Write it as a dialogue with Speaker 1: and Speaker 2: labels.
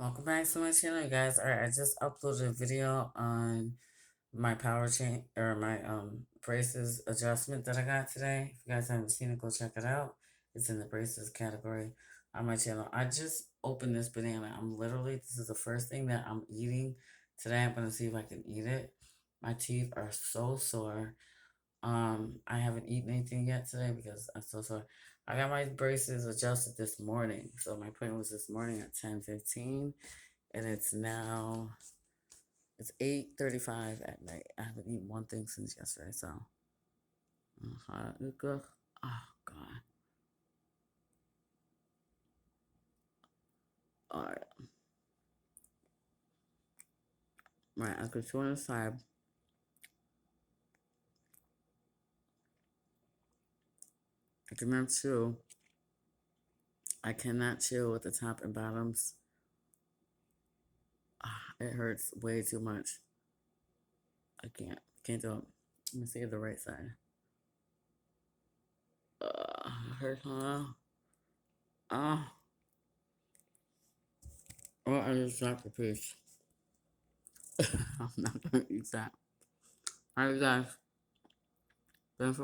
Speaker 1: Welcome back to my channel, you guys. Alright, I just uploaded a video on my power chain or my braces adjustment that I got today. If you guys haven't seen it, go check it out. It's in the braces category on my channel. I just opened this banana. This is the first thing that I'm eating today. I'm gonna see if I can eat it. My teeth are so sore. I haven't eaten anything yet today because I'm so sore. I got my braces adjusted this morning. So my appointment was this morning at 10:15, and it's 8:35 at night. I haven't eaten one thing since yesterday, so oh god. Alright. Right, I could chew on the side. I cannot chew. I cannot chew with the top and bottoms. It hurts way too much. I can't do it. Let me see the right side. Hurt, huh? Ah. Oh, I just dropped the piece. I'm not gonna eat that. Alright, guys. Thanks for